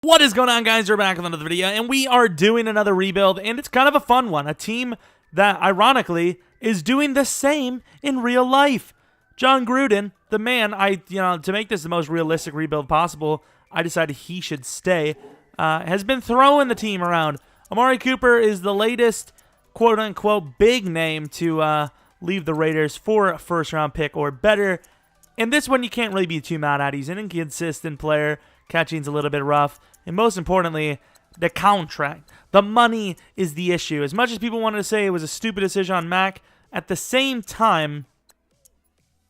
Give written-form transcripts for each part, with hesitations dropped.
What is going on, guys? We're back with another video, and we are doing another rebuild, and it's kind of a fun one. A team that, ironically, is doing the same in real life. John Gruden, the man, to make this the most realistic rebuild possible, I decided he should stay, has been throwing the team around. Amari Cooper is the latest, quote-unquote, big name to leave the Raiders for a first-round pick or better. And this one you can't really be too mad at. He's an inconsistent player. Catching's a little bit rough. And most importantly, the contract. The money is the issue. As much as people wanted to say it was a stupid decision on Mack, at the same time,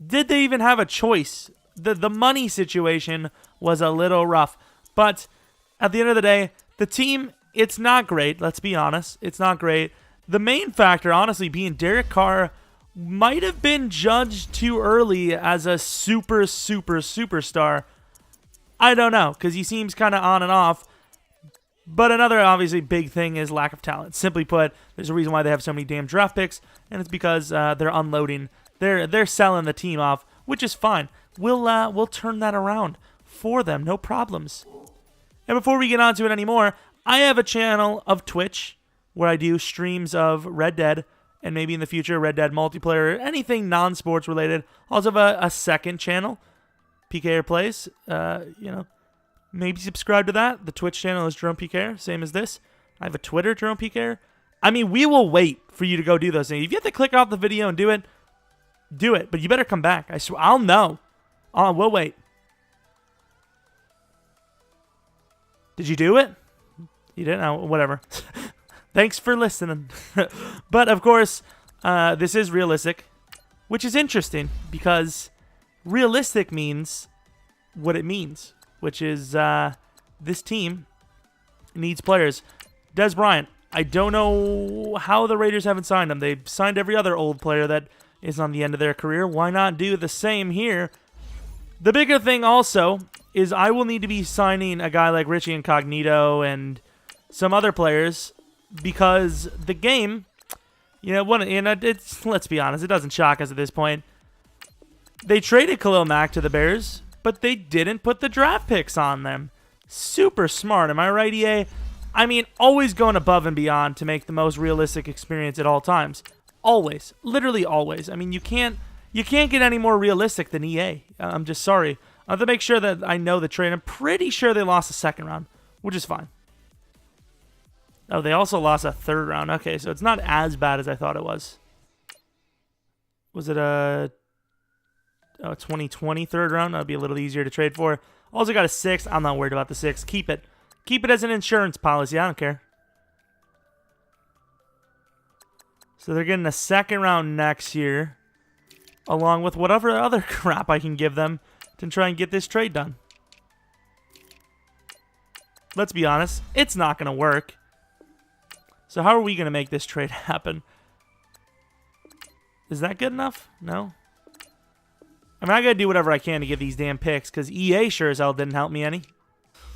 did they even have a choice? The money situation was a little rough. But at the end of the day, the team, it's not great. Let's be honest. It's not great. The main factor, honestly, being Derek Carr might have been judged too early as a superstar. I don't know, because he seems kind of on and off. But another, obviously, big thing is lack of talent. Simply put, there's a reason why they have so many damn draft picks, and it's because they're unloading. They're selling the team off, which is fine. We'll turn that around for them, no problems. And before we get on to it anymore, I have a channel of Twitch where I do streams of Red Dead, and maybe in the future Red Dead multiplayer, or anything non-sports related. Also have a second channel, PKR Plays, maybe subscribe to that. The Twitch channel is Jeromepkr, same as this. I have a Twitter, Jeromepkr. I mean, we will wait for you to go do those things. If you have to click off the video and do it, do it. But you better come back. I swear, I'll know. We'll wait. Did you do it? You didn't? Oh, whatever. Thanks for listening. But, of course, this is realistic, which is interesting because realistic means what it means, which is this team needs players. Des Bryant, I don't know how the Raiders haven't signed him. They've signed every other old player that is on the end of their career. Why not do the same here? The bigger thing also is I will need to be signing a guy like Richie Incognito and some other players because the game, let's be honest, it doesn't shock us at this point. They traded Khalil Mack to the Bears, but they didn't put the draft picks on them. Super smart, am I right, EA? I mean, always going above and beyond to make the most realistic experience at all times. Always. Literally always. I mean, you can't get any more realistic than EA. I'm just sorry. I have to make sure that I know the trade. I'm pretty sure they lost the second round, which is fine. Oh, they also lost a third round. Okay, so it's not as bad as I thought it was. Was it a 2020 third round? That would be a little easier to trade for. Also got a 6. I'm not worried about the 6. Keep it. Keep it as an insurance policy. I don't care. So they're getting a second round next year, along with whatever other crap I can give them to try and get this trade done. Let's be honest. It's not going to work. So how are we going to make this trade happen? Is that good enough? No? I mean, I gotta do whatever I can to get these damn picks, because EA sure as hell didn't help me any.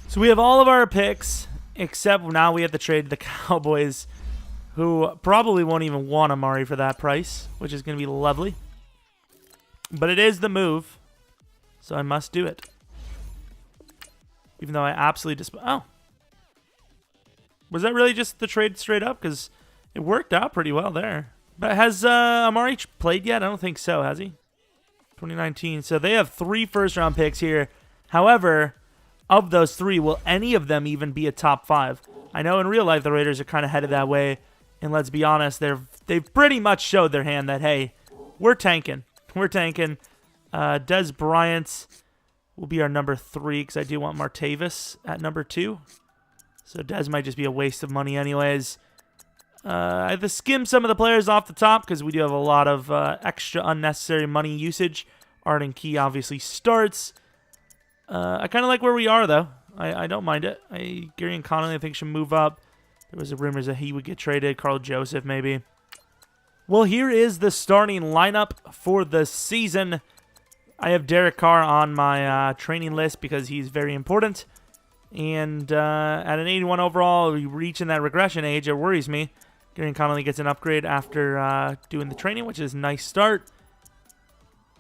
So we have all of our picks, except now we have to trade the Cowboys, who probably won't even want Amari for that price, which is going to be lovely. But it is the move, so I must do it. Even though I absolutely oh. Was that really just the trade straight up? Because it worked out pretty well there. But has Amari played yet? I don't think so, has he? 2019. So they have 3 first-round picks here. However, of those 3, will any of them even be a top 5? I know in real life the Raiders are kind of headed that way. And let's be honest, they've pretty much showed their hand that, hey, we're tanking. We're tanking. Des Bryant will be our number 3 because I do want Martavis at number 2. So Des might just be a waste of money anyways. I have to skim some of the players off the top because we do have a lot of extra unnecessary money usage. Arden Key obviously starts. I kind of like where we are, though. I don't mind it. Gary and Connolly, I think, should move up. There was rumors that he would get traded. Carl Joseph, maybe. Well, here is the starting lineup for the season. I have Derek Carr on my training list because he's very important. And at an 81 overall, reaching that regression age, it worries me. Gary Connolly gets an upgrade after doing the training, which is a nice start.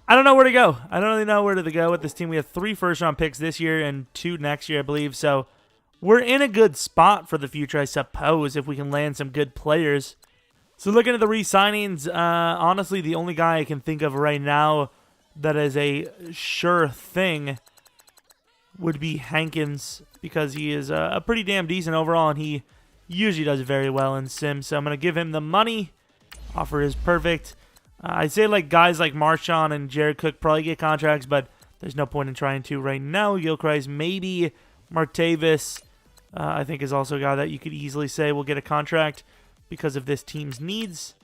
I don't know where to go. I don't really know where to go with this team. We have 3 first-round picks this year and 2 next year, I believe. So we're in a good spot for the future, I suppose, if we can land some good players. So looking at the re-signings, honestly, the only guy I can think of right now that is a sure thing would be Hankins, because he is a pretty damn decent overall, and he usually does very well in Sims. So I'm going to give him the money. Offer is perfect. I'd say like guys like Marshawn and Jared Cook probably get contracts, but there's no point in trying to right now. Gilchrist, maybe. Martavis, I think, is also a guy that you could easily say will get a contract because of this team's needs.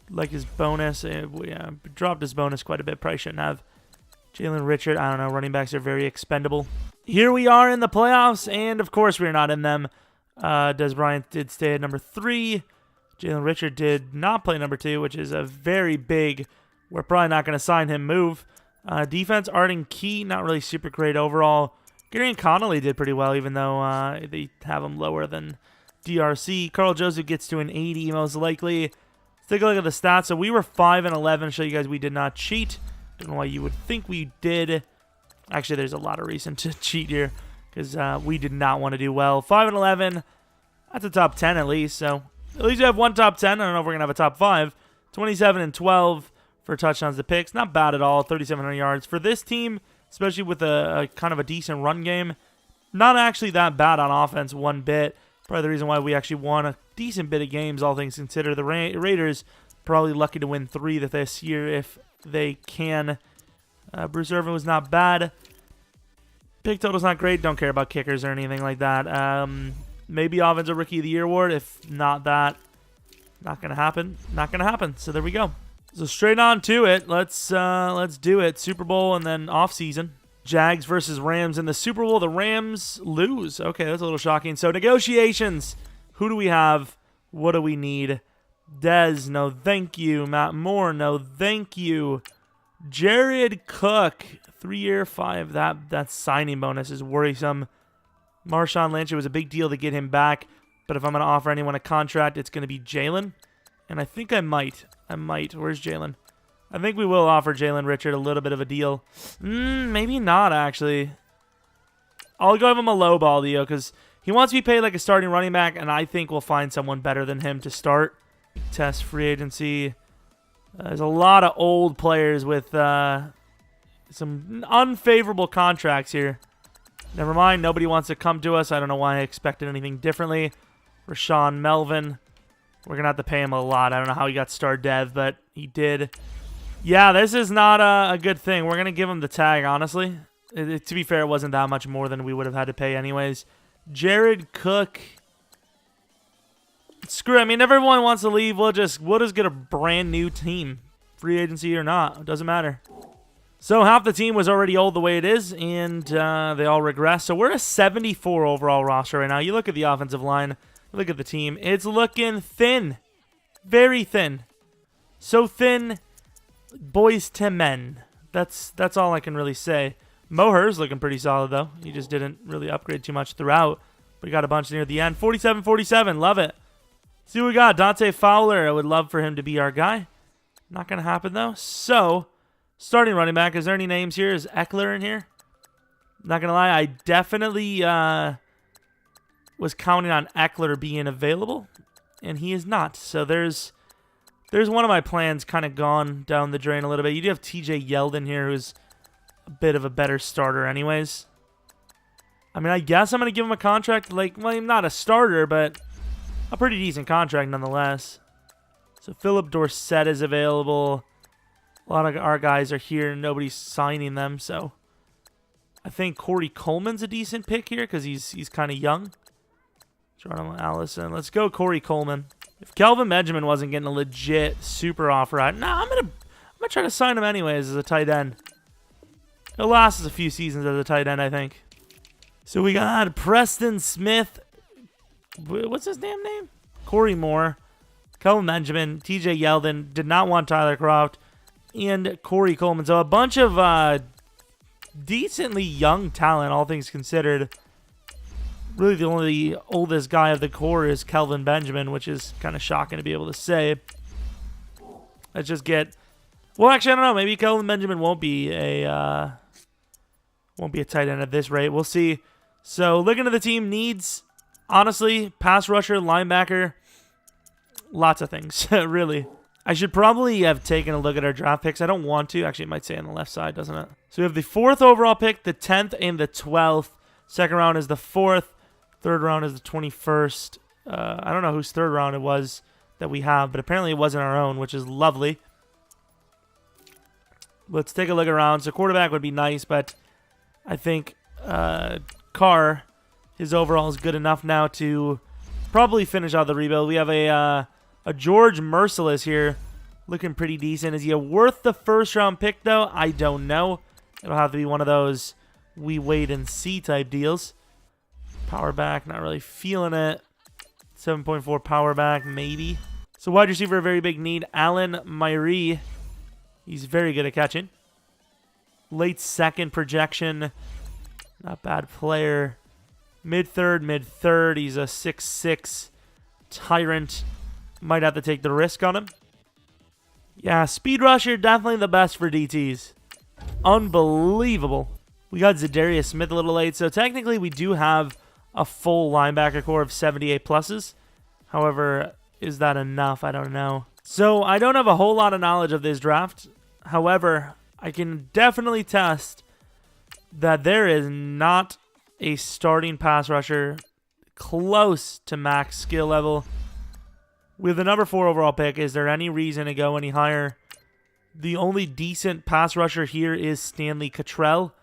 Like his bonus, yeah, dropped his bonus quite a bit. Probably shouldn't have. Jalen Richard, I don't know. Running backs are very expendable. Here we are in the playoffs, and of course we're not in them. Des Bryant did stay at number 3. Jalen Richard did not play number 2, which is a very big, we're probably not going to sign him, move. Defense, Arden Key, not really super great overall. Gary and Connolly did pretty well, even though they have him lower than DRC. Carl Joseph gets to an 80, most likely. Let's take a look at the stats. So we were 5-11. Show you guys we did not cheat. Don't know why you would think we did. Actually, there's a lot of reason to cheat here, because we did not want to do well. 5-11. That's a top 10 at least. So at least we have one top 10. I don't know if we're going to have a top 5. 27-12 for touchdowns to picks. Not bad at all. 3,700 yards. For this team, especially with a kind of a decent run game, not actually that bad on offense one bit. Probably the reason why we actually won a decent bit of games, all things considered. The Raiders probably lucky to win 3 this year if they can. Bruce Irvin was not bad. Pick total's not great. Don't care about kickers or anything like that. Maybe Offensive Rookie of the Year award. If not that, not gonna happen. Not gonna happen. So there we go. So straight on to it. Let's do it. Super Bowl and then off season. Jags versus Rams in the Super Bowl. The Rams lose. Okay, that's a little shocking. So negotiations. Who do we have? What do we need? Dez, no thank you. Matt Moore, no thank you. Jared Cook, 3-year, 5. That signing bonus is worrisome. Marshawn Lynch, it was a big deal to get him back, but if I'm going to offer anyone a contract, it's going to be Jalen. And I think I might. Where's Jalen? I think we will offer Jalen Richard a little bit of a deal. Maybe not, actually. I'll give him a low ball deal because he wants to be paid like a starting running back, and I think we'll find someone better than him to start. Test free agency. There's a lot of old players with some unfavorable contracts here. Never mind. Nobody wants to come to us. I don't know why I expected anything differently. Rashawn Melvin. We're going to have to pay him a lot. I don't know how he got star dev, but he did. Yeah, this is not a good thing. We're going to give him the tag, honestly. To be fair, it wasn't that much more than we would have had to pay anyways. Jared Cook. Screw it. I mean, everyone wants to leave. We'll just get a brand new team. Free agency or not. It doesn't matter. So half the team was already old the way it is, and they all regress. So we're a 74 overall roster right now. You look at the offensive line. Look at the team. It's looking thin. Very thin. So thin, boys to men. That's all I can really say. Moher's looking pretty solid, though. He just didn't really upgrade too much throughout. But he got a bunch near the end. 47-47. Love it. See what we got. Dante Fowler. I would love for him to be our guy. Not going to happen, though. So, starting running back. Is there any names here? Is Eckler in here? Not going to lie. I definitely was counting on Eckler being available. And he is not. So, there's one of my plans kind of gone down the drain a little bit. You do have TJ Yeldon here, who's a bit of a better starter anyways. I mean, I guess I'm going to give him a contract, like, well, not a starter, but a pretty decent contract nonetheless. So Philip Dorsett is available. A lot of our guys are here. Nobody's signing them, so I think Corey Coleman's a decent pick here because he's kind of young. Jordan Allison. Let's go Corey Coleman. If Kelvin Benjamin wasn't getting a legit super offer, I'm gonna try to sign him anyways as a tight end. He'll last us a few seasons as a tight end, I think. So we got Preston Smith. What's his damn name? Corey Moore. Kelvin Benjamin. TJ Yeldon. Did not want Tyler Croft. And Corey Coleman. So a bunch of decently young talent, all things considered. Really the only oldest guy of the core is Kelvin Benjamin, which is kind of shocking to be able to say. Let's just get... Well, actually, I don't know. Maybe Kelvin Benjamin won't be a tight end at this rate. We'll see. So looking at the team needs, honestly, pass rusher, linebacker, lots of things, really. I should probably have taken a look at our draft picks. I don't want to. Actually, it might say on the left side, doesn't it? So we have the 4th overall pick, the 10th, and the 12th. Second round is the 4th. Third round is the 21st. I don't know whose third round it was that we have, but apparently it wasn't our own, which is lovely. Let's take a look around. So quarterback would be nice, but I think Carr, his overall is good enough now to probably finish out the rebuild. We have a George Merciless here, looking pretty decent. Is he worth the first round pick though? I don't know. It'll have to be one of those we wait and see type deals. Power back, not really feeling it. 7.4 power back, maybe. So wide receiver, a very big need. Allen Myrie. He's very good at catching. Late second projection. Not bad player. Mid-third. He's a 6'6" tyrant. Might have to take the risk on him. Yeah, speed rusher, definitely the best for DTs. Unbelievable. We got Zadarius Smith a little late, so technically we do have a full linebacker core of 78 pluses. However, is that enough? I don't know. So I don't have a whole lot of knowledge of this draft. However, I can definitely test that there is not a starting pass rusher close to max skill level. With the number 4 overall pick, is there any reason to go any higher? The only decent pass rusher here is Stanley Cottrell.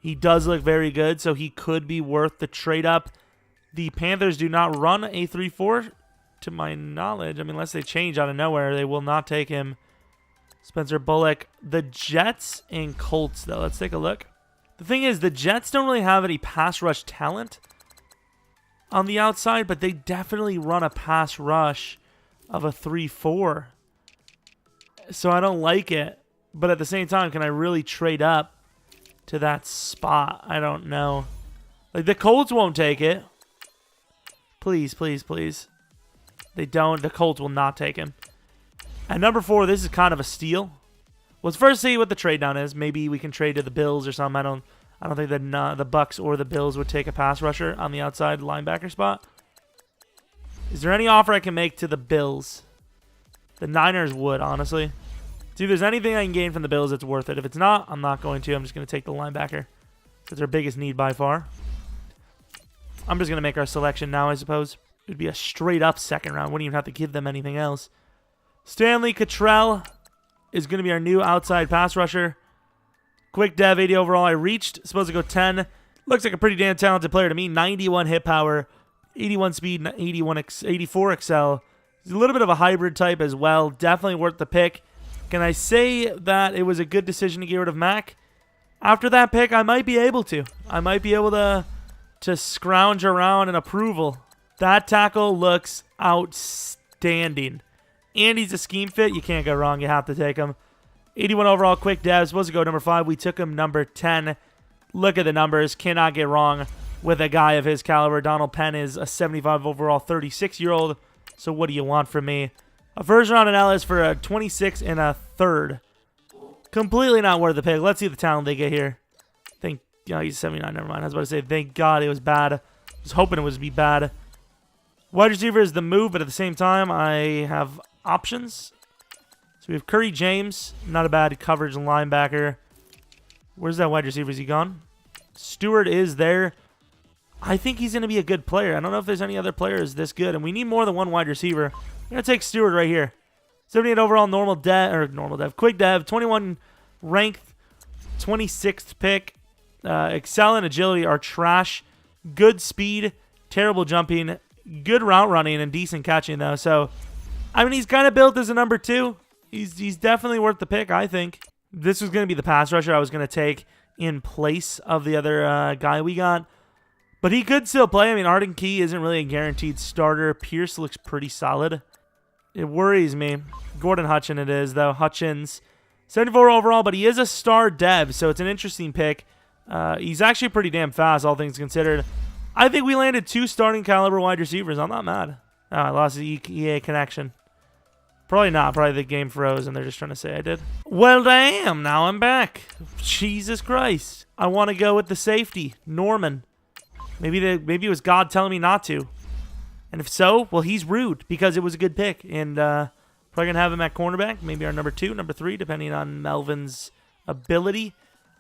He does look very good, so he could be worth the trade up. The Panthers do not run a 3-4, to my knowledge. I mean, unless they change out of nowhere, they will not take him. Spencer Bullock. The Jets and Colts, though. Let's take a look. The thing is, the Jets don't really have any pass rush talent on the outside, but they definitely run a pass rush of a 3-4. So I don't like it. But at the same time, can I really trade up to that spot? I don't know. Like, the Colts won't take it. Please, please, please. They don't. The Colts will not take him. At number 4, this is kind of a steal. Let's first see what the trade down is. Maybe we can trade to the Bills or something. I don't think that the Bucks or the Bills would take a pass rusher on the outside linebacker spot. Is there any offer I can make to the Bills? The Niners would, honestly. See, if there's anything I can gain from the Bills, it's worth it. If it's not, I'm not going to. I'm just going to take the linebacker. That's our biggest need by far. I'm just going to make our selection now, I suppose. It would be a straight-up second round. Wouldn't even have to give them anything else. Stanley Cottrell is going to be our new outside pass rusher. Quick dev, 80 overall. I reached. Supposed to go 10. Looks like a pretty damn talented player to me. 91 hit power, 81 speed, 84 excel. He's a little bit of a hybrid type as well. Definitely worth the pick. Can I say that it was a good decision to get rid of Mack? After that pick, I might be able to. I might be able to scrounge around in approval. That tackle looks outstanding. And he's a scheme fit. You can't go wrong. You have to take him. 81 overall, quick dev. Supposed to go number 5. We took him number 10. Look at the numbers. Cannot get wrong with a guy of his caliber. Donald Penn is a 75 overall, 36-year-old. So what do you want from me? A first round in Ellis for a 26 and a third. Completely not worth the pick. Let's see the talent they get here. He's 79. Never mind. I was about to say, thank God it was bad. I was hoping it was be bad. Wide receiver is the move, but at the same time, I have options. So we have Curry James. Not a bad coverage linebacker. Where's that wide receiver? Is he gone? Stewart is there. I think he's going to be a good player. I don't know if there's any other players this good, and we need more than one wide receiver. I'm going to take Stewart right here. 78 overall, normal dev, quick dev, 21 ranked, 26th pick. Excel and agility are trash. Good speed, terrible jumping, good route running, and decent catching, though. So, I mean, he's kind of built as a number 2. He's definitely worth the pick, I think. This was going to be the pass rusher I was going to take in place of the other guy we got. But he could still play. I mean, Arden Key isn't really a guaranteed starter. Pierce looks pretty solid. It worries me. Gordon Hutchins it is, though. Hutchins, 74 overall, but he is a star dev, so it's an interesting pick. He's actually pretty damn fast, all things considered. I think we landed 2 starting caliber wide receivers. I'm not mad. Oh, I lost the EA connection. Probably not. Probably the game froze, and they're just trying to say I did. Well, damn. Now I'm back. Jesus Christ. I want to go with the safety, Norman. Maybe it was God telling me not to. And if so, well, he's rude because it was a good pick. And probably going to have him at cornerback. Maybe our number 2, number 3, depending on Melvin's ability.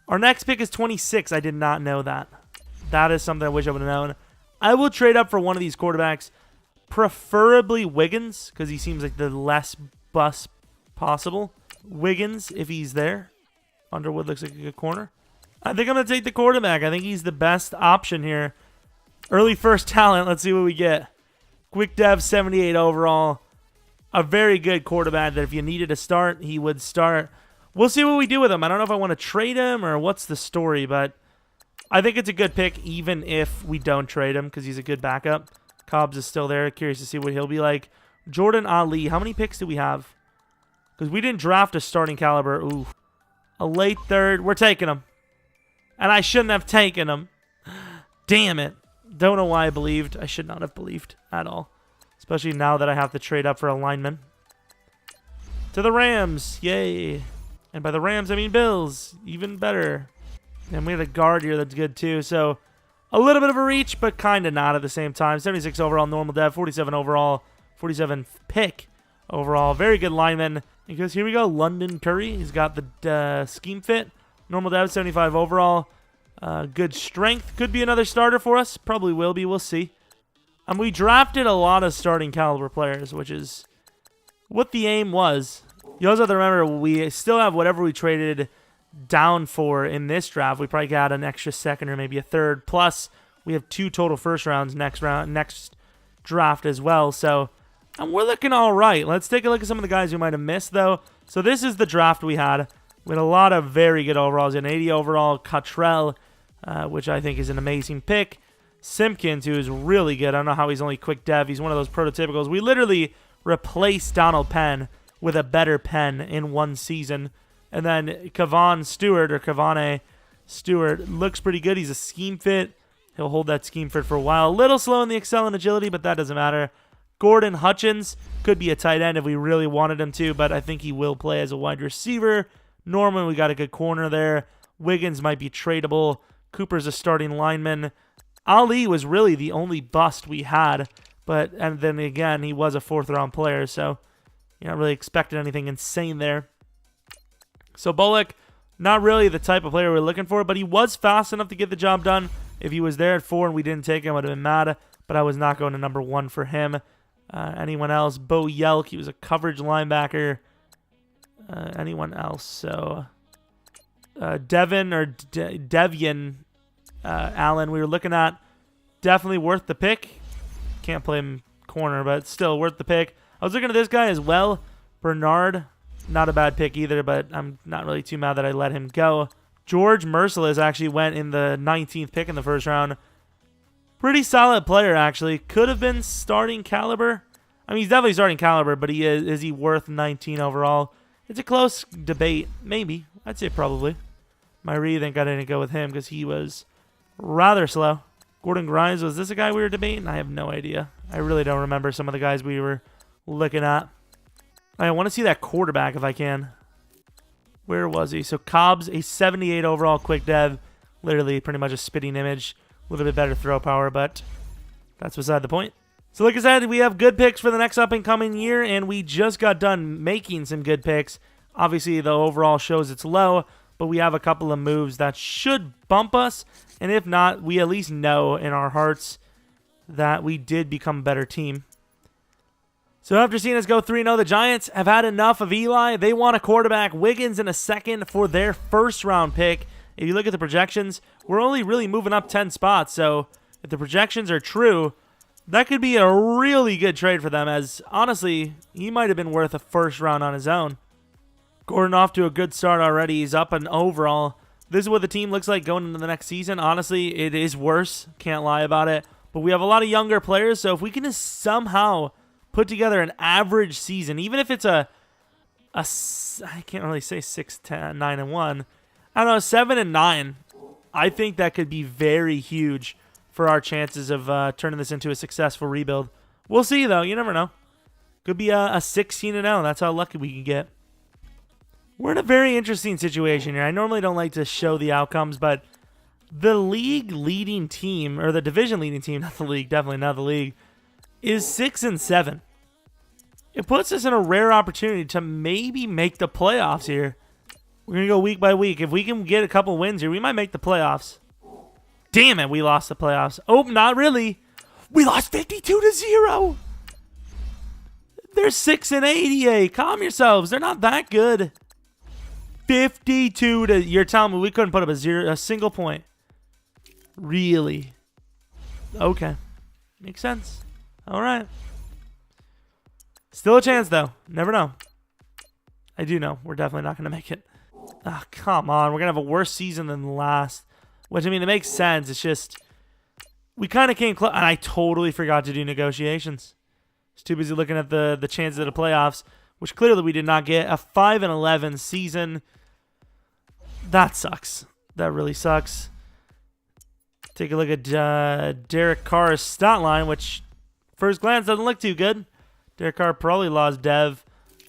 Our next pick is 26. I did not know that. That is something I wish I would have known. I will trade up for one of these quarterbacks, preferably Wiggins, because he seems like the less bust possible. Wiggins, if he's there. Underwood looks like a good corner. I think I'm going to take the quarterback. I think he's the best option here. Early first talent. Let's see what we get. Quick dev, 78 overall. A very good quarterback that if you needed to start, he would start. We'll see what we do with him. I don't know if I want to trade him or what's the story, but I think it's a good pick even if we don't trade him because he's a good backup. Cobbs is still there. Curious to see what he'll be like. Jordan Ali. How many picks do we have? Because we didn't draft a starting caliber. Ooh. A late third. We're taking him. And I shouldn't have taken him. Damn it. Don't know why I believed. I should not have believed at all. Especially now that I have to trade up for a lineman. To the Rams. Yay. And by the Rams, I mean Bills. Even better. And we have a guard here that's good too. So a little bit of a reach, but kind of not at the same time. 76 overall normal dev. 47 overall. 47 pick overall. Very good lineman. Because here we go. London Curry. He's got the scheme fit. Normal dev, 75 overall. Good strength. Could be another starter for us. Probably will be. We'll see. We drafted a lot of starting caliber players, which is what the aim was. You also have to remember, we still have whatever we traded down for in this draft. We probably got an extra second or maybe a third. Plus, we have 2 total first rounds next draft as well. So, we're looking all right. Let's take a look at some of the guys we might have missed, though. So, this is the draft we had. With a lot of very good overalls. An 80 overall, Cottrell, which I think is an amazing pick. Simpkins, who is really good. I don't know how he's only quick dev. He's one of those prototypicals. We literally replaced Donald Penn with a better pen in one season. And then Kavon Stewart looks pretty good. He's a scheme fit. He'll hold that scheme fit for a while. A little slow in the excel and agility, but that doesn't matter. Gordon Hutchins could be a tight end if we really wanted him to, but I think he will play as a wide receiver. Norman, we got a good corner there. Wiggins might be tradable. Cooper's a starting lineman. Ali was really the only bust we had, and then again, he was a 4th-round player, so you're not really expecting anything insane there. So Bullock, not really the type of player we're looking for, but he was fast enough to get the job done. If he was there at 4 and we didn't take him, I would have been mad, but I was not going to number 1 for him. Anyone else? Bo Yelk, he was a coverage linebacker. Anyone else? So, Devian Allen, we were looking at. Definitely worth the pick. Can't play him corner, but still worth the pick. I was looking at this guy as well. Bernard, not a bad pick either, but I'm not really too mad that I let him go. George Merciless actually went in the 19th pick in the first round. Pretty solid player, actually. Could have been starting caliber. I mean, he's definitely starting caliber, but is he worth 19 overall? It's a close debate. Maybe. I'd say probably. I really think I didn't go with him because he was rather slow. Gordon Grimes, was this a guy we were debating? I have no idea. I really don't remember some of the guys we were looking at. I want to see that quarterback if I can. Where was he? So Cobbs, a 78 overall quick dev. Literally pretty much a spitting image. A little bit better throw power, but that's beside the point. So like I said, we have good picks for the next up and coming year, and we just got done making some good picks. Obviously, the overall shows it's low, but we have a couple of moves that should bump us, and if not, we at least know in our hearts that we did become a better team. So after seeing us go 3-0, the Giants have had enough of Eli. They want a quarterback. Wiggins in a second for their first-round pick. If you look at the projections, we're only really moving up 10 spots, so if the projections are true, that could be a really good trade for them, as honestly, he might have been worth a first round on his own. Gordon off to a good start already. He's up an overall. This is what the team looks like going into the next season. Honestly, it is worse. Can't lie about it. But we have a lot of younger players, so if we can just somehow put together an average season, even if it's I can't really say 6-10, 9-1. I don't know, 7-9. I think that could be very huge for our chances of turning this into a successful rebuild. We'll see, though. You never know. Could be a 16-0. That's how lucky we can get. We're in a very interesting situation here. I normally don't like to show the outcomes, but The league leading team, or the division leading team, not the league, definitely not the league, is 6-7. It puts us in a rare opportunity to maybe make the playoffs here. We're going to go week by week. If we can get a couple wins here, we might make the playoffs. Damn it, we lost the playoffs. Oh, not really. We lost 52-0. They're 6-88. Calm yourselves. They're not that good. 52 to... You're telling me we couldn't put up a single point. Really? Okay. Makes sense. All right. Still a chance, though. Never know. I do know. We're definitely not going to make it. Ah, come on. We're going to have a worse season than the last. Which, I mean, it makes sense. It's just... We kind of came close. And I totally forgot to do negotiations. I was too busy looking at the chances of the playoffs, which clearly we did not get. A 5-11 season. That sucks. That really sucks. Take a look at Derek Carr's stat line, which first glance doesn't look too good. Derek Carr probably lost Dev.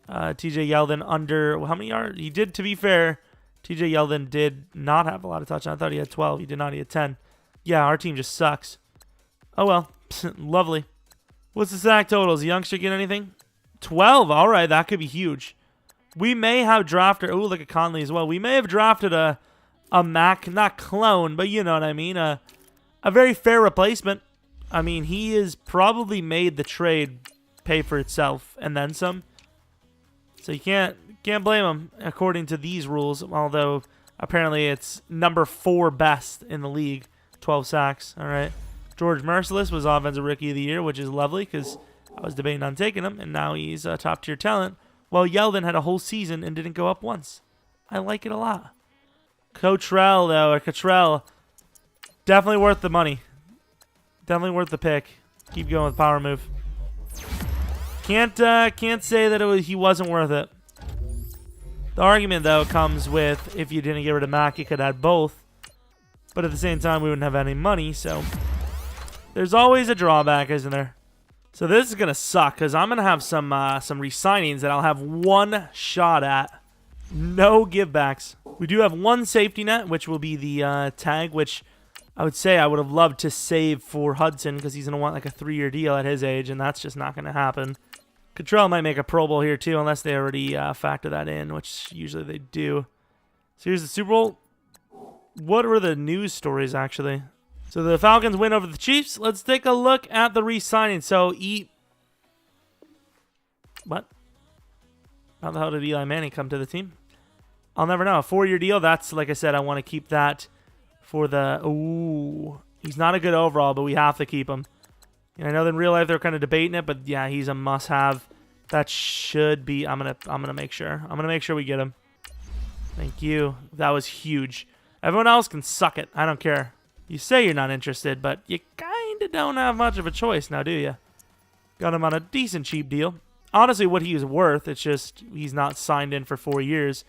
TJ Yeldon under... How many yards? He did, to be fair. TJ Yeldon did not have a lot of touchdowns. I thought he had 12. He did not. He had 10. Yeah, our team just sucks. Oh, well. Lovely. What's the sack totals? Youngster get anything? 12. All right, that could be huge. We may have drafted... Oh, look at Conley as well. We may have drafted a Mack, not clone, but you know what I mean. A very fair replacement. I mean, he has probably made the trade pay for itself and then some. So you can't blame him according to these rules, although apparently it's number 4 best in the league, 12 sacks. All right. George Merciless was Offensive Rookie of the Year, which is lovely because I was debating on taking him, and now he's a top-tier talent, while Yeldon had a whole season and didn't go up once. I like it a lot. Cottrell, though, or Cottrell, definitely worth the money. Definitely worth the pick. Keep going with power move. Can't say that he wasn't worth it. The argument, though, comes with if you didn't get rid of Mack, you could add both. But at the same time, we wouldn't have any money, so there's always a drawback, isn't there? So this is going to suck because I'm going to have some re-signings that I'll have one shot at. No givebacks. We do have one safety net, which will be the tag, which I would say I would have loved to save for Hudson because he's going to want like a 3-year deal at his age, and that's just not going to happen. Cottrell might make a Pro Bowl here too, unless they already factor that in, which usually they do. So here's the Super Bowl. What were the news stories, actually? So the Falcons win over the Chiefs. Let's take a look at the re-signing. So What? How the hell did Eli Manning come to the team? I'll never know. A 4-year deal. That's, like I said, I want to keep that for the... Ooh. He's not a good overall, but we have to keep him. And I know that in real life they're kind of debating it, but yeah, he's a must-have. That should be... I'm gonna make sure. I'm gonna make sure we get him. Thank you. That was huge. Everyone else can suck it. I don't care. You say you're not interested, but you kind of don't have much of a choice now, do you? Got him on a decent cheap deal. Honestly, what he was worth, it's just he's not signed in for 4 years.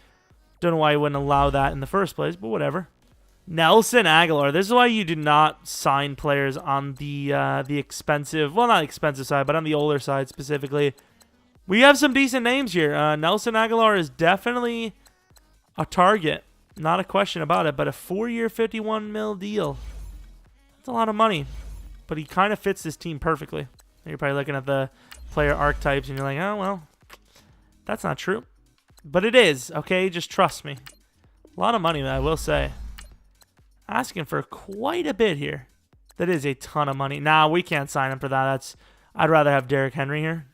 Don't know why he wouldn't allow that in the first place, but whatever. Nelson Aguilar. This is why you do not sign players on the expensive, well, not expensive side, but on the older side specifically. We have some decent names here. Nelson Aguilar is definitely a target. Not a question about it, but a 4-year, $51 million deal. That's a lot of money, but he kind of fits this team perfectly. You're probably looking at the player archetypes, and you're like, oh, well, that's not true. But it is, okay? Just trust me. A lot of money, I will say. Asking for quite a bit here. That is a ton of money. Nah, we can't sign him for that. I'd rather have Derrick Henry here.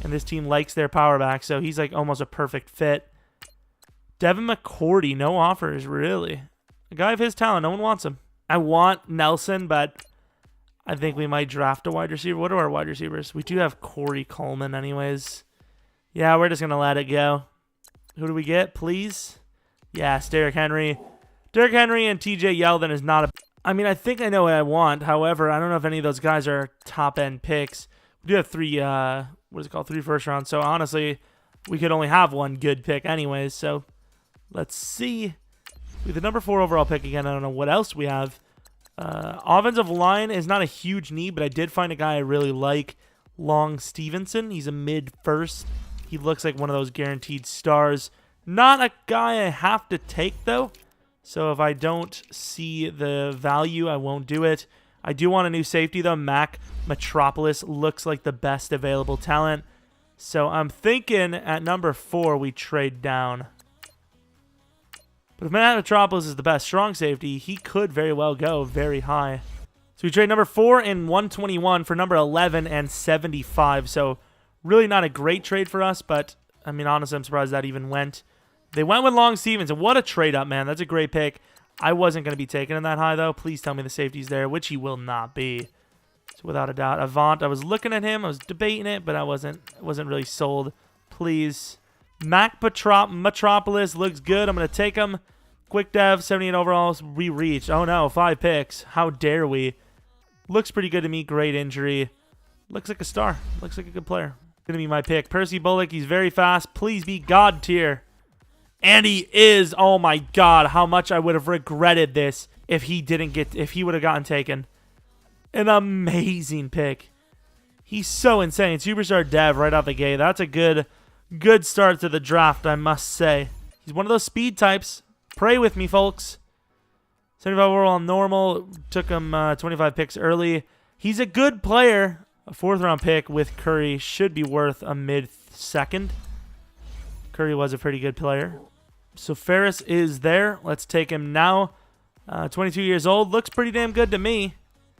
And this team likes their power back, so he's like almost a perfect fit. Devin McCourty, no offers, really. A guy of his talent, no one wants him. I want Nelson, but I think we might draft a wide receiver. What are our wide receivers? We do have Corey Coleman anyways. Yeah, we're just going to let it go. Who do we get, please? Yes, Derrick Henry. Derrick Henry and TJ Yeldon is not a... I mean, I think I know what I want. However, I don't know if any of those guys are top-end picks. We do have 3 first rounds. So, honestly, we could only have one good pick anyways. So, let's see. We have the number 4 overall pick again. I don't know what else we have. Offensive line is not a huge need, but I did find a guy I really like. Long Stevenson. He's a mid-first. He looks like one of those guaranteed stars. Not a guy I have to take, though. So if I don't see the value, I won't do it. I do want a new safety, though. Mack Metropolis looks like the best available talent. So I'm thinking at number 4, we trade down. But if Mack Metropolis is the best strong safety, he could very well go very high. So we trade number 4 and 121 for number 11 and 75. So really not a great trade for us, but I mean, honestly, I'm surprised that even went. They went with Long Stevens, and what a trade up, man. That's a great pick. I wasn't going to be taking him that high, though. Please tell me the safety's there, which he will not be. So without a doubt. Avant, I was looking at him. I was debating it, but I wasn't really sold. Please. Mack Metropolis looks good. I'm going to take him. Quick dev, 78 overalls. We reached. Oh, no, 5 picks. How dare we? Looks pretty good to me. Great injury. Looks like a star. Looks like a good player. Going to be my pick. Percy Bullock, he's very fast. Please be God tier. And he is. Oh my God, how much I would have regretted this if he would have gotten taken. An amazing pick. He's so insane. Superstar dev right out the gate. That's a good start to the draft, I must say. He's one of those speed types. Pray with me, folks. 75 overall normal. Took him 25 picks early. He's a good player. A 4th round pick with Curry should be worth a mid-second. Curry was a pretty good player. So Ferris is there. Let's take him now. 22 years old. Looks pretty damn good to me.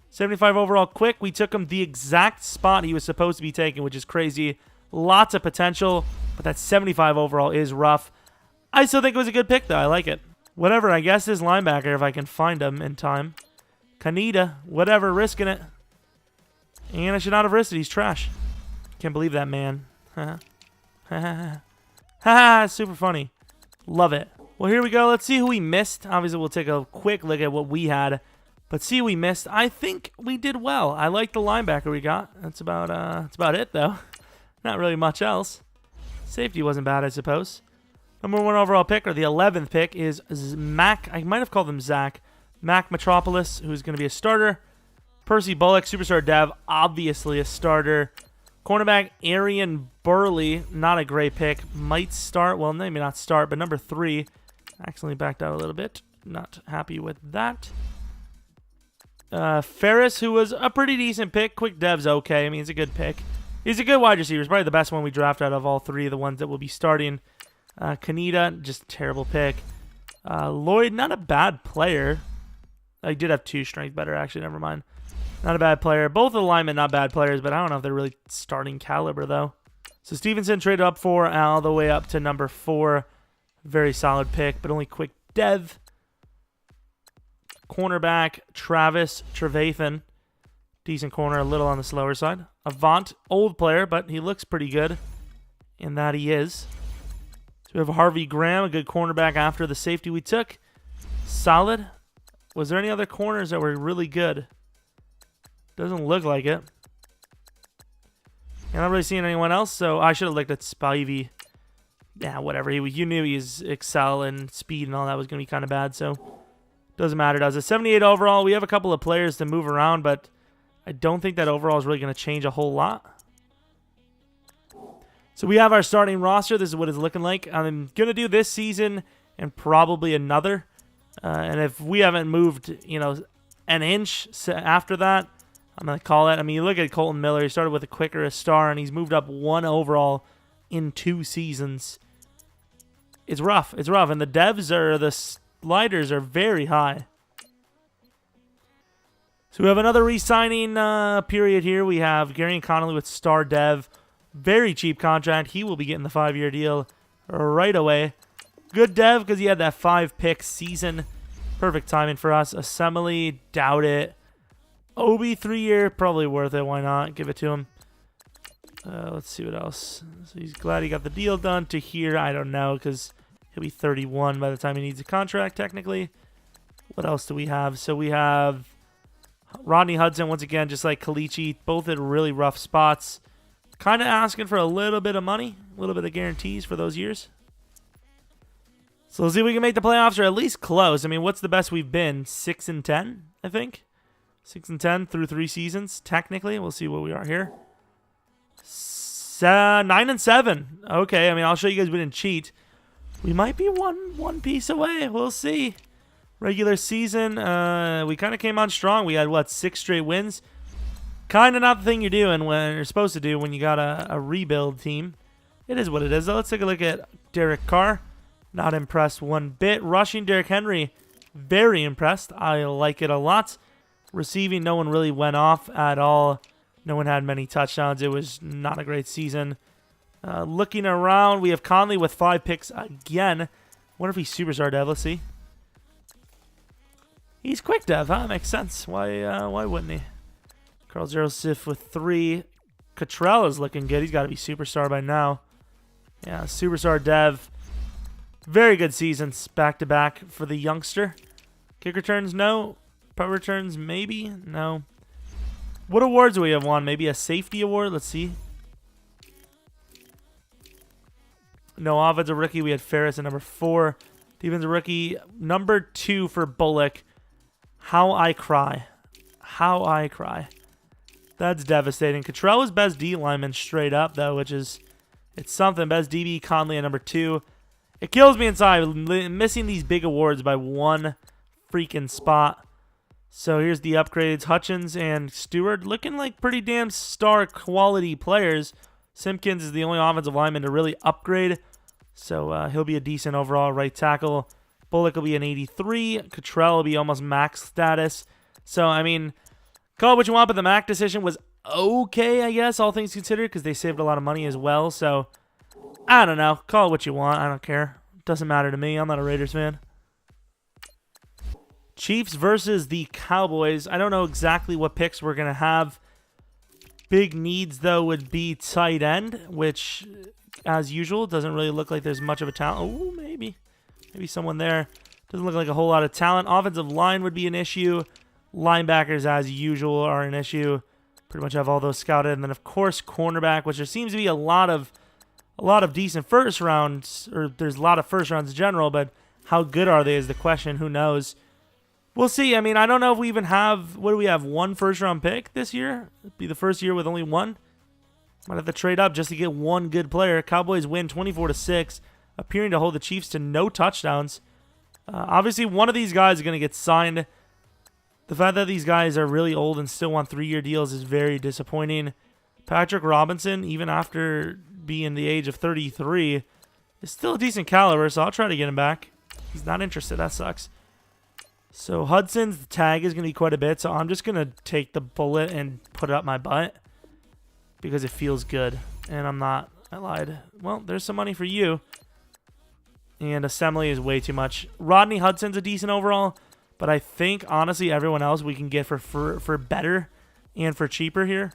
75 overall quick. We took him the exact spot he was supposed to be taken, which is crazy. Lots of potential, but that 75 overall is rough. I still think it was a good pick, though. I like it. Whatever, I guess this linebacker, if I can find him in time. Kaneda, whatever, risking it. And I should not have risked it. He's trash. Can't believe that, man. Super funny. Love it. Well, here we go. Let's see who we missed. Obviously, we'll take a quick look at what we had. But see who we missed. I think we did well. I like the linebacker we got. That's about it, though. Not really much else. Safety wasn't bad, I suppose. Number 1 overall pick, or the 11th pick, is Mack. I might have called him Zach. Mack Metropolis, who's going to be a starter. Percy Bullock, superstar dev, obviously a starter. Cornerback Arian Burley, not a great pick. Might start. Well, maybe not start, but number 3. Accidentally backed out a little bit. Not happy with that. Ferris, who was a pretty decent pick. Quick dev's okay. I mean, he's a good pick. He's a good wide receiver. He's probably the best one we draft out of all 3 of the ones that will be starting. Kaneda, just terrible pick. Lloyd, not a bad player. I did have 2 strength better, actually. Never mind. Not a bad player. Both the linemen, not bad players, but I don't know if they're really starting caliber, though. So Stevenson traded up 4 all the way up to number 4. Very solid pick, but only quick dev. Cornerback Travis Trevathan. Decent corner, a little on the slower side. Avant, old player, but he looks pretty good in that he is. So we have Harvey Graham, a good cornerback after the safety we took. Solid. Was there any other corners that were really good? Doesn't look like it. I'm not really seeing anyone else, so I should have looked at Spivey. Yeah, whatever. You knew he's excel and speed and all that was going to be kind of bad, so doesn't matter, does it? 78 overall. We have a couple of players to move around, but I don't think that overall is really going to change a whole lot. So we have our starting roster. This is what it's looking like. I'm going to do this season and probably another. And if we haven't moved, an inch after that, I'm going to call it. I mean, you look at Colton Miller. He started with a quicker a star, and he's moved up 1 overall in 2 seasons. It's rough. It's rough. And the devs the sliders are very high. So we have another re-signing period here. We have Gary and Connolly with star dev. Very cheap contract. He will be getting the 5-year deal right away. Good dev because he had that 5-pick season. Perfect timing for us. Assembly, doubt it. Obi, 3-year, probably worth it. Why not? Give it to him. Let's see what else. So he's glad he got the deal done. To here, I don't know, because he'll be 31 by the time he needs a contract, technically. What else do we have? So we have Rodney Hudson, once again, just like Kalichi, both at really rough spots. Kind of asking for a little bit of money, a little bit of guarantees for those years. So let's see if we can make the playoffs or at least close. I mean, what's the best we've been? 6-10, I think. 6-10 through 3 seasons, technically. We'll see what we are here. 9-7. Okay, I mean, I'll show you guys we didn't cheat. We might be one piece away. We'll see. Regular season, we kind of came on strong. We had, what, 6 straight wins? Kind of not the thing you're doing when you're supposed to do when you got a rebuild team. It is what it is, though. Let's take a look at Derek Carr. Not impressed one bit. Rushing, Derrick Henry, very impressed. I like it a lot. Receiving, no one really went off at all. No one had many touchdowns. It was not a great season. Looking around, we have Conley with 5 picks again. Wonder if he's superstar dev. Let's see. He's quick dev, huh? Makes sense. Why wouldn't he? Carl Joseph with 3. Cottrell is looking good. He's got to be superstar by now. Yeah, superstar dev. Very good seasons back-to-back for the youngster. Kick returns, no. Punt returns, maybe. No. What awards do we have won? Maybe a safety award? Let's see. No, offensive rookie. We had Ferris at number 4. Defensive rookie, number 2 for Bullock. How I cry. How I cry. That's devastating. Cottrell was best D lineman straight up, though, which is... It's something. Best DB, Conley at number 2. It kills me inside, missing these big awards by 1 freaking spot. So here's the upgrades. Hutchins and Stewart looking like pretty damn star quality players. Simpkins is the only offensive lineman to really upgrade. So he'll be a decent overall right tackle. Bullock will be an 83. Cottrell will be almost max status. So, I mean, call it what you want, but the Mack decision was okay, I guess, all things considered, because they saved a lot of money as well. So, I don't know. Call it what you want. I don't care. Doesn't matter to me. I'm not a Raiders fan. Chiefs versus the Cowboys. I don't know exactly what picks we're going to have. Big needs, though, would be tight end, which, as usual, doesn't really look like there's much of a talent. Oh, maybe. Maybe someone there. Doesn't look like a whole lot of talent. Offensive line would be an issue. Linebackers, as usual, are an issue. Pretty much have all those scouted. And then, of course, cornerback, which there seems to be a lot of decent first rounds, or there's a lot of first rounds in general, but how good are they is the question. Who knows? We'll see. I mean, I don't know if we even have, what do we have, 1 first-round pick this year? It'd be the first year with only 1. Might have to trade up just to get 1 good player. Cowboys win 24-6, appearing to hold the Chiefs to no touchdowns. Obviously, one of these guys is going to get signed. The fact that these guys are really old and still want 3-year deals is very disappointing. Patrick Robinson, even after being the age of 33, is still a decent caliber, so I'll try to get him back. He's not interested. That sucks. So Hudson's tag is going to be quite a bit, so I'm just going to take the bullet and put it up my butt because it feels good. And I'm not. I lied. Well, there's some money for you. And assembly is way too much. Rodney Hudson's a decent overall, but I think, honestly, everyone else we can get for better and for cheaper here.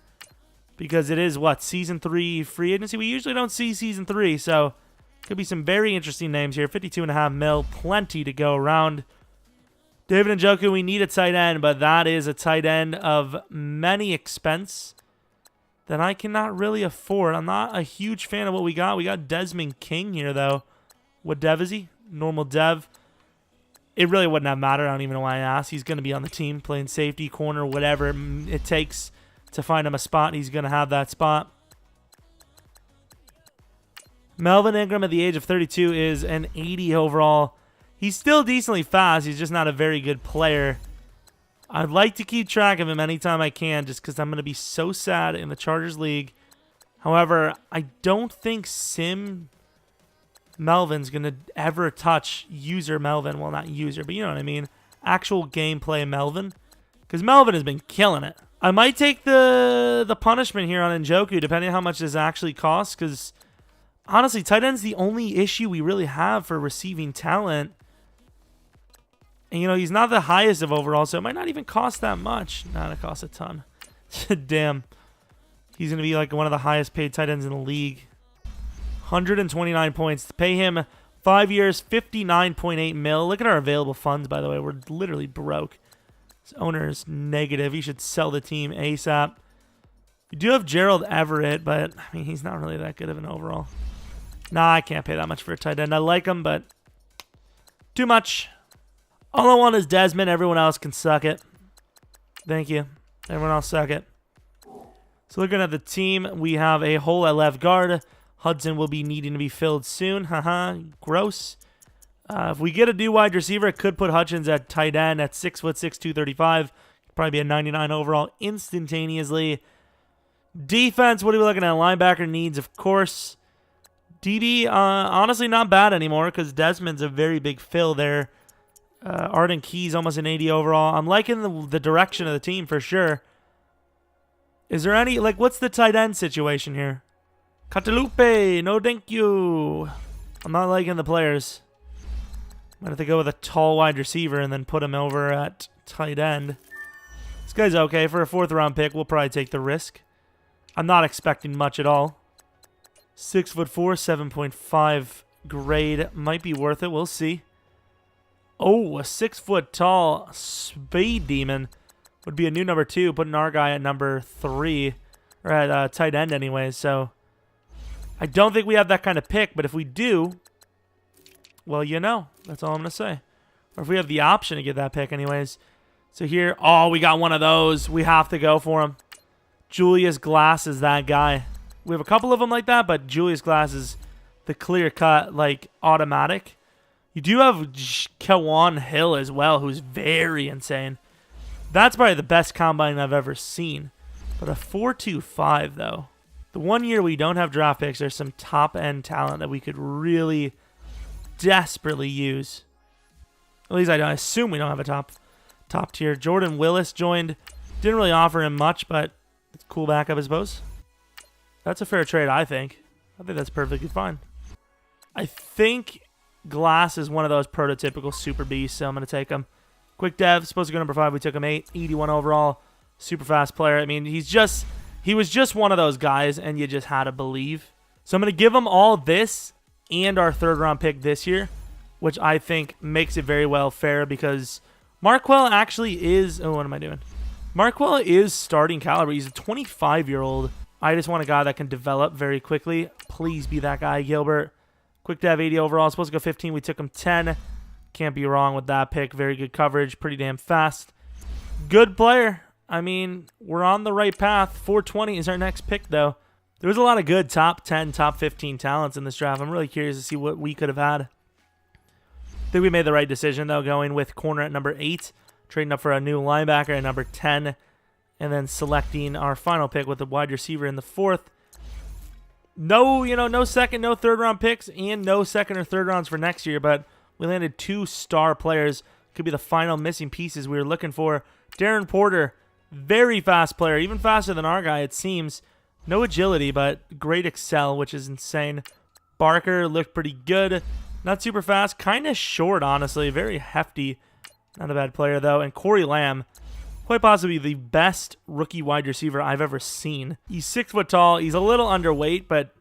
Because it is, what, Season 3 free agency? We usually don't see Season 3, so could be some very interesting names here. 52.5 mil, plenty to go around. David Njoku, we need a tight end, but that is a tight end of many expense that I cannot really afford. I'm not a huge fan of what we got. We got Desmond King here, though. What dev is he? Normal dev. It really wouldn't have mattered. I don't even know why I asked. He's going to be on the team playing safety, corner, whatever it takes to find him a spot. He's going to have that spot. Melvin Ingram at the age of 32 is an 80 overall. He's still decently fast. He's just not a very good player. I'd like to keep track of him anytime I can just because I'm going to be so sad in the Chargers League. However, I don't think Sim Melvin's going to ever touch user Melvin. Well, not user, but you know what I mean. Actual gameplay Melvin. Because Melvin has been killing it. I might take the punishment here on Njoku, depending on how much this actually costs. Because, honestly, tight end's the only issue we really have for receiving talent. And, you know, he's not the highest of overall, so it might not even cost that much. Nah, it costs a ton. Damn. He's going to be like one of the highest paid tight ends in the league. 129 points. To pay him 5 years, 59.8 mil. Look at our available funds, by the way. We're literally broke. His owner is negative. He should sell the team ASAP. You do have Gerald Everett, but, I mean, he's not really that good of an overall. Nah, I can't pay that much for a tight end. I like him, but too much. All I want is Desmond. Everyone else can suck it. Thank you. Everyone else suck it. So looking at the team, we have a hole at left guard. Hudson will be needing to be filled soon. Haha, gross. If we get a new wide receiver, it could put Hutchins at tight end at 6'6", 235. Probably be a 99 overall instantaneously. Defense, what are we looking at? Linebacker needs, of course. DB, honestly not bad anymore because Desmond's a very big fill there. Arden Key's almost an 80 overall. I'm liking the direction of the team for sure. Is there any, like, what's the tight end situation here? Catalupe, no thank you. I'm not liking the players. Might have to go with a tall wide receiver and then put him over at tight end. This guy's okay. For a 4th round pick, we'll probably take the risk. I'm not expecting much at all. 6'4", 7.5 grade. Might be worth it. We'll see. Oh, a 6 foot tall speed demon would be a new number 2, putting our guy at number 3. Or at tight end anyway, so I don't think we have that kind of pick, but if we do, well, you know, that's all I'm going to say. Or if we have the option to get that pick anyways. So here, oh, we got one of those. We have to go for him. Julius Glass is that guy. We have a couple of them like that, but Julius Glass is the clear-cut, like, automatic. You do have Kawan Hill as well, who's very insane. That's probably the best combine I've ever seen. But a 4.25, though. The 1 year we don't have draft picks, there's some top-end talent that we could really desperately use. At least I assume we don't have a top tier. Jordan Willis joined. Didn't really offer him much, but it's a cool backup, I suppose. That's a fair trade, I think. I think that's perfectly fine. I think Glass is one of those prototypical super beasts, so I'm going to take him. Quick dev, supposed to go number 5. We took him 8, 81 overall. Super fast player. I mean, he was just one of those guys, and you just had to believe. So I'm going to give him all this and our 3rd round pick this year, which I think makes it very well fair because Marquell actually is... Oh, what am I doing? Marquell is starting caliber. He's a 25-year-old. I just want a guy that can develop very quickly. Please be that guy, Gilbert. Quick dev, 80 overall. Supposed to go 15. We took him 10. Can't be wrong with that pick. Very good coverage. Pretty damn fast. Good player. I mean, we're on the right path. 420 is our next pick, though. There was a lot of good top 10, top 15 talents in this draft. I'm really curious to see what we could have had. I think we made the right decision, though, going with corner at number 8, trading up for a new linebacker at number 10, and then selecting our final pick with a wide receiver in the 4th. No, no 2nd, no 3rd round picks, and no 2nd or 3rd rounds for next year, but we landed 2 star players. Could be the final missing pieces we were looking for. Darren Porter, very fast player, even faster than our guy, it seems. No agility, but great excel, which is insane. Barker looked pretty good. Not super fast, kind of short, honestly. Very hefty. Not a bad player, though. And Corey Lamb, quite possibly the best rookie wide receiver I've ever seen. He's 6 foot tall. He's a little underweight, but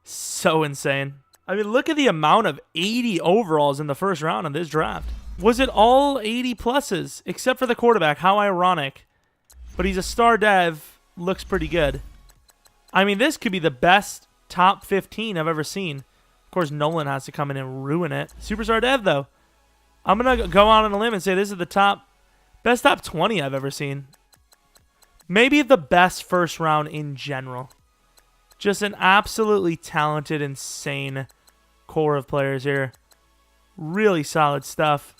so insane. I mean, look at the amount of 80 overalls in the 1st round of this draft. Was it all 80 pluses? Except for the quarterback. How ironic. But he's a star dev. Looks pretty good. I mean, this could be the best top 15 I've ever seen. Of course, Nolan has to come in and ruin it. Superstar dev, though. I'm going to go out on a limb and say this is the best top 20 I've ever seen. Maybe the best 1st round in general. Just an absolutely talented, insane core of players here. Really solid stuff.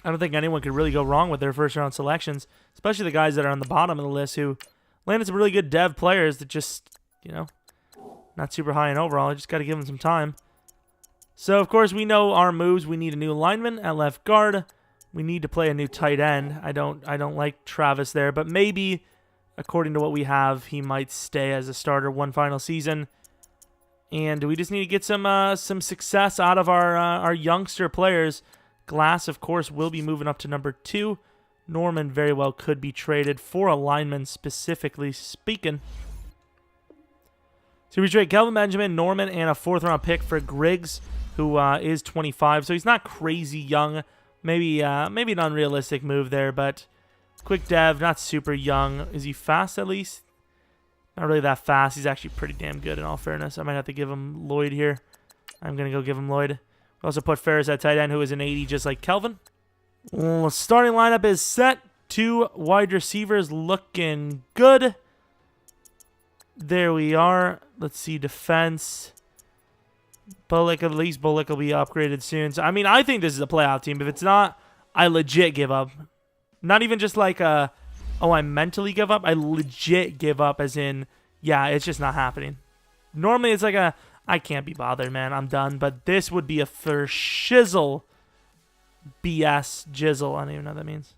I don't think anyone could really go wrong with their 1st round selections, especially the guys that are on the bottom of the list who landed some really good dev players that just, not super high in overall. I just got to give them some time. So, of course, we know our moves. We need a new lineman at left guard. We need to play a new tight end. I don't like Travis there, but maybe, according to what we have, he might stay as a starter one final season. And we just need to get some success out of our youngster players. Glass, of course, will be moving up to number 2. Norman very well could be traded for a lineman, specifically speaking. So we trade Kelvin Benjamin, Norman, and a 4th round pick for Griggs, who is 25. So he's not crazy young. Maybe an unrealistic move there, but quick dev, not super young. Is he fast at least? Not really that fast. He's actually pretty damn good in all fairness. I might have to give him Lloyd here. I'm going to go give him Lloyd. We also put Ferris at tight end, who is an 80 just like Kelvin. Well, starting lineup is set. 2 wide receivers looking good. There we are. Let's see defense. Bullock, at least Bullock will be upgraded soon. So, I mean, I think this is a playoff team. If it's not, I legit give up. Not even just like oh, I mentally give up. I legit give up as in, yeah, it's just not happening. Normally it's like I can't be bothered, man. I'm done. But this would be a for shizzle BS jizzle. I don't even know what that means.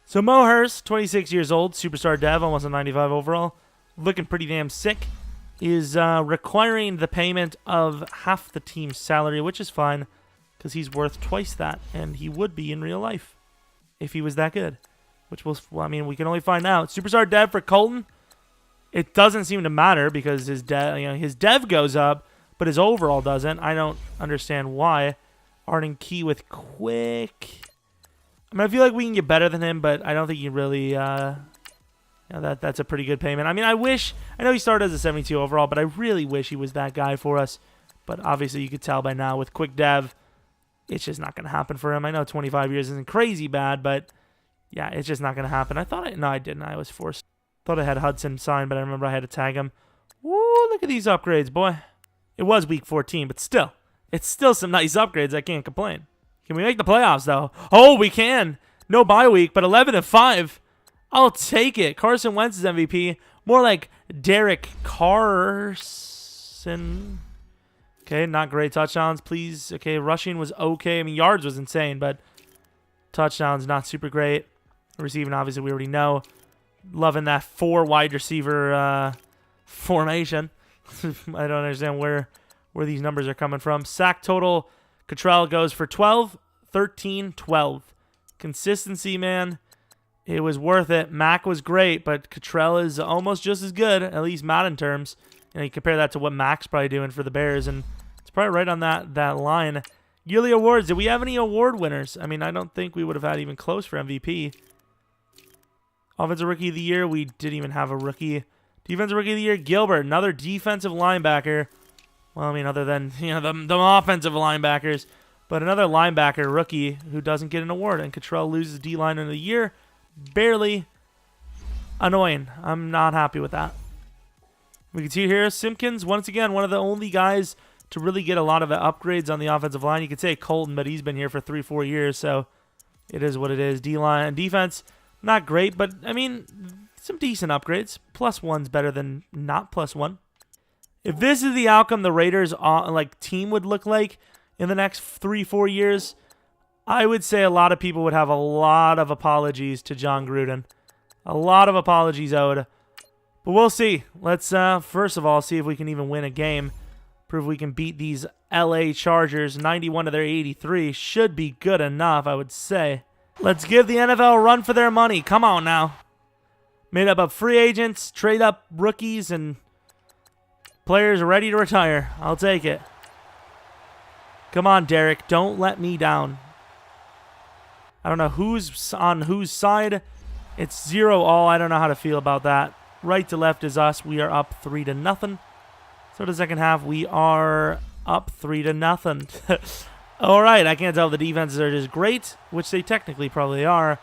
So Mo Hurst, 26 years old, superstar dev, almost a 95 overall. Looking pretty damn sick. Is requiring the payment of half the team's salary, which is fine because he's worth twice that, and he would be in real life if he was that good, which will, well, I mean, we can only find out. Superstar dev for Colton. It doesn't seem to matter because his dev goes up, but his overall doesn't. I don't understand why. Arden Key with quick. I mean, I feel like we can get better than him, but I don't think he really. That's a pretty good payment. I mean, I know he started as a 72 overall, but I really wish he was that guy for us. But obviously, you could tell by now with quick dev, it's just not going to happen for him. I know 25 years isn't crazy bad, but yeah, it's just not going to happen. No, I didn't. I was forced. Thought I had Hudson signed, but I remember I had to tag him. Woo, look at these upgrades, boy. It was week 14, but still. It's still some nice upgrades. I can't complain. Can we make the playoffs, though? Oh, we can. No bye week, but 11-5. I'll take it. Carson Wentz is MVP. More like Derek Carson. Okay, not great touchdowns, please. Okay, rushing was okay. I mean, yards was insane, but touchdowns not super great. Receiving, obviously, we already know. Loving that 4 wide receiver formation. I don't understand where these numbers are coming from. Sack total, Cottrell goes for 12, 13, 12. Consistency, man. It was worth it. Mack was great, but Cottrell is almost just as good, at least Madden terms. And you compare that to what Mack's probably doing for the Bears, and it's probably right on that line. Yearly awards. Did we have any award winners? I mean, I don't think we would have had even close for MVP. Offensive Rookie of the Year, we didn't even have a rookie. Defensive Rookie of the Year, Gilbert, another defensive linebacker. Well, I mean, other than the offensive linebackers, but another linebacker rookie who doesn't get an award. And Cottrell loses D-Line of the Year. Barely. Annoying. I'm not happy with that. We can see here Simpkins, once again, one of the only guys to really get a lot of upgrades on the offensive line. You could say Colton, but he's been here for 3-4 years, so it is what it is. D-line defense, not great, but I mean, some decent upgrades. +1's better than not +1. If this is the outcome the Raiders team would look like in the next 3-4 years, I would say a lot of people would have a lot of apologies to Jon Gruden. A lot of apologies owed. But we'll see. Let's, first of all, see if we can even win a game. Prove we can beat these LA Chargers. 91 to their 83 should be good enough, I would say. Let's give the NFL a run for their money. Come on now. Made up of free agents, trade up rookies, and players ready to retire. I'll take it. Come on, Derek. Don't let me down. I don't know who's on whose side. It's 0-all. I don't know how to feel about that. Right to left is us. We are up 3-0. So the second half, we are up 3-0. All right, I can't tell if the defenses are just great, which they technically probably are,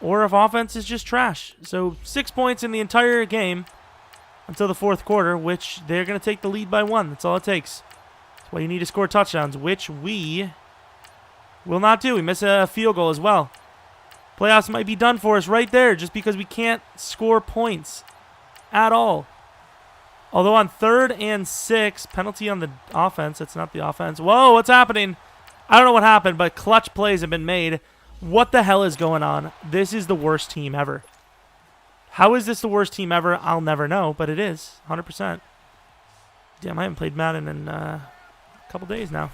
or if offense is just trash. So 6 points in the entire game until the fourth quarter, which they're going to take the lead by 1. That's all it takes. That's why you need to score touchdowns, which we will not do. We miss a field goal as well. Playoffs might be done for us right there just because we can't score points at all. Although on 3rd and 6, penalty on the offense. That's not the offense. Whoa, what's happening? I don't know what happened, but clutch plays have been made. What the hell is going on? This is the worst team ever. How is this the worst team ever? I'll never know, but it is. 100%. Damn, I haven't played Madden in a couple days now.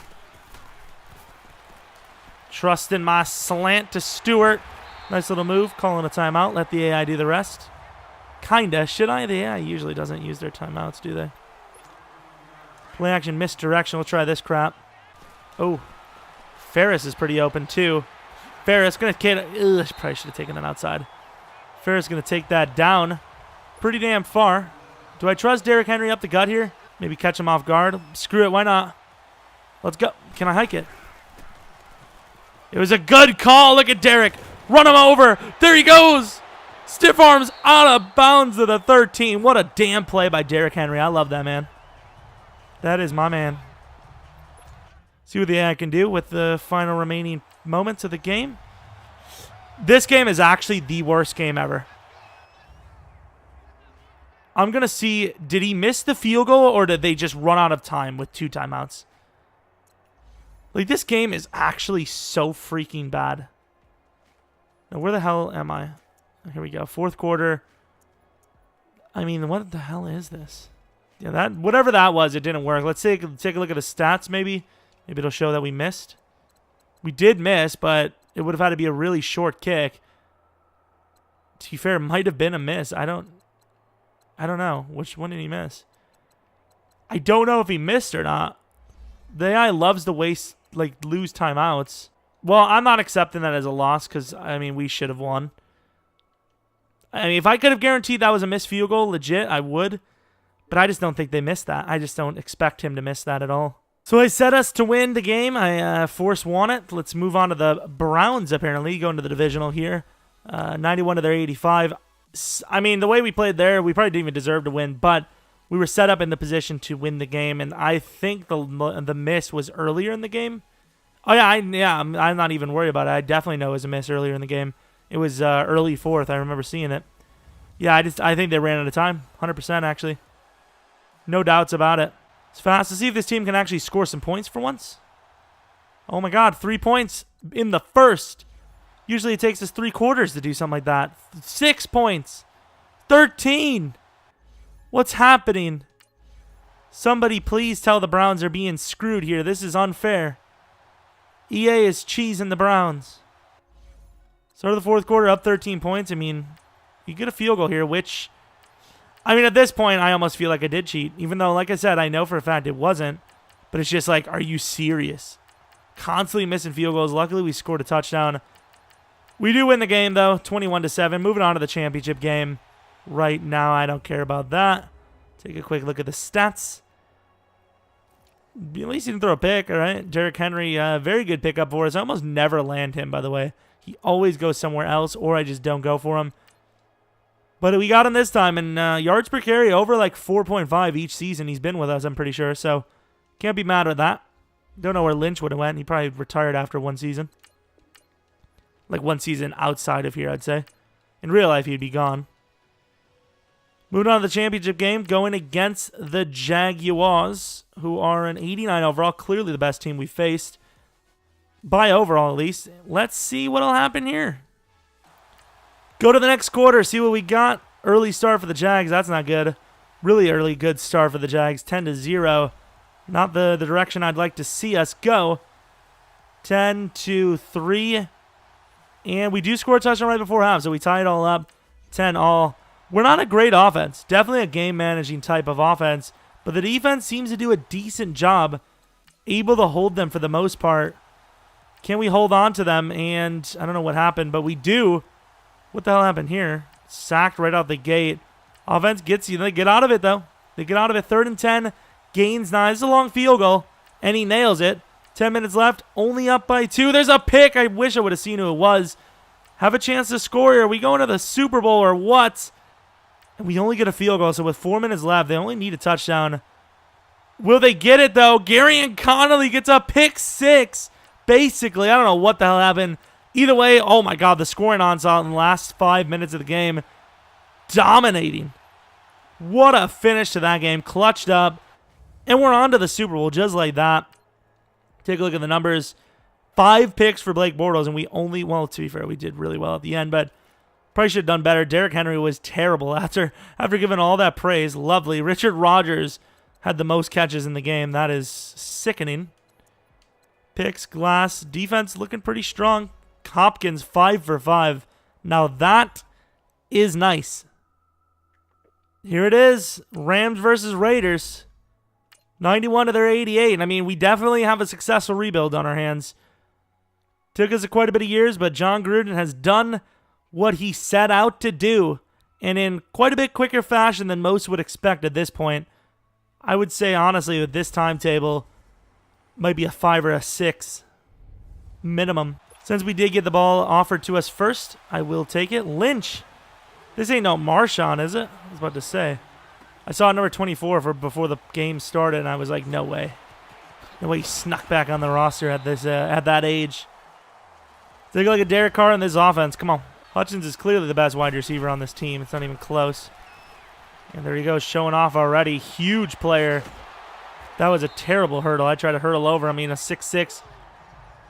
Trust in my slant to Stewart. Nice little move. Calling a timeout. Let the AI do the rest. Kinda. Should I? The AI usually doesn't use their timeouts, do they? Play action misdirection. We'll try this crap. Oh. Ferris is pretty open, too. Ferris going to... Probably should have taken that outside. Ferris going to take that down pretty damn far. Do I trust Derrick Henry up the gut here? Maybe catch him off guard. Screw it. Why not? Let's go. Can I hike it? It was a good call. Look at Derrick. Run him over. There he goes. Stiff arms out of bounds to the 13. What a damn play by Derrick Henry. I love that, man. That is my man. See what the AI can do with the final remaining moments of the game. This game is actually the worst game ever. I'm going to see, did he miss the field goal or did they just run out of time with 2 timeouts? Like, this game is actually so freaking bad. Now, where the hell am I? Here we go. 4th quarter. I mean, what the hell is this? Yeah, that whatever that was, it didn't work. Let's take a look at the stats, maybe. Maybe it'll show that we missed. We did miss, but it would have had to be a really short kick. To be fair, it might have been a miss. I don't know. Which one did he miss? I don't know if he missed or not. The AI loves to lose timeouts. Well, I'm not accepting that as a loss because, I mean, we should have won. I mean, if I could have guaranteed that was a missed field goal, legit, I would. But I just don't think they missed that. I just don't expect him to miss that at all. So I set us to win the game. I force won it. Let's move on to the Browns, apparently, going to the divisional here. 91 to their 85. I mean, the way we played there, we probably didn't even deserve to win, but we were set up in the position to win the game, and I think the miss was earlier in the game. Oh, yeah, I'm not even worried about it. I definitely know it was a miss earlier in the game. It was early 4th. I remember seeing it. Yeah, I think they ran out of time. 100%, actually. No doubts about it. It's fast to see if this team can actually score some points for once. Oh, my God. 3 points in the first. Usually it takes us 3 quarters to do something like that. 6 points. 13. What's happening? Somebody please tell the Browns are being screwed here. This is unfair. EA is cheesing the Browns. Start of the 4th quarter, up 13 points. I mean, you get a field goal here, which, I mean, at this point, I almost feel like I did cheat. Even though, like I said, I know for a fact it wasn't. But it's just like, are you serious? Constantly missing field goals. Luckily, we scored a touchdown. We do win the game, though, 21-7. Moving on to the championship game. Right now, I don't care about that. Take a quick look at the stats. At least he didn't throw a pick, all right? Derrick Henry, very good pickup for us. I almost never land him, by the way. He always goes somewhere else, or I just don't go for him. But we got him this time, and yards per carry over like 4.5 each season he's been with us, I'm pretty sure. So, can't be mad at that. Don't know where Lynch would have went. He probably retired after 1 season. Like 1 season outside of here, I'd say. In real life, he'd be gone. Moving on to the championship game, going against the Jaguars, who are an 89 overall, clearly the best team we faced. By overall, at least. Let's see what'll happen here. Go to the next quarter, see what we got. Early start for the Jags, that's not good. Really early good start for the Jags, 10-0. Not the direction I'd like to see us go. 10-3. And we do score a touchdown right before half, so we tie it all up. 10-all. We're not a great offense. Definitely a game-managing type of offense. But the defense seems to do a decent job. Able to hold them for the most part. Can we hold on to them? And I don't know what happened, but we do. What the hell happened here? Sacked right out the gate. Offense gets you. They get out of it, though. They get out of it. 3rd and 10. Gains 9. This is a long field goal. And he nails it. 10 minutes left. Only up by 2. There's a pick. I wish I would have seen who it was. Have a chance to score here. Are we going to the Super Bowl or what? And we only get a field goal. So with 4 minutes left, they only need a touchdown. Will they get it, though? Gary and Connolly gets a pick 6. Basically, I don't know what the hell happened. Either way, oh my God, the scoring onslaught in the last 5 minutes of the game. Dominating. What a finish to that game. Clutched up. And we're on to the Super Bowl just like that. Take a look at the numbers. 5 picks for Blake Bortles, and we only, well, to be fair, we did really well at the end, but probably should have done better. Derrick Henry was terrible after giving all that praise. Lovely. Richard Rodgers had the most catches in the game. That is sickening. Picks, Glass, defense looking pretty strong. Hopkins 5 for 5. Now that is nice. Here it is. Rams versus Raiders. 91 to their 88. I mean, we definitely have a successful rebuild on our hands. Took us quite a bit of years, but John Gruden has done what he set out to do, and in quite a bit quicker fashion than most would expect at this point. I would say, honestly, with this timetable, might be a 5 or a 6 minimum. Since we did get the ball offered to us first, I will take it. Lynch. This ain't no Marshawn, is it? I was about to say. I saw number 24 before the game started, and I was like, no way. The way he snuck back on the roster at that age. Take a look at Derek Carr in this offense. Come on. Hutchins is clearly the best wide receiver on this team. It's not even close. And there he goes, showing off already. Huge player. That was a terrible hurdle. I tried to hurdle over him. I mean, a 6'6".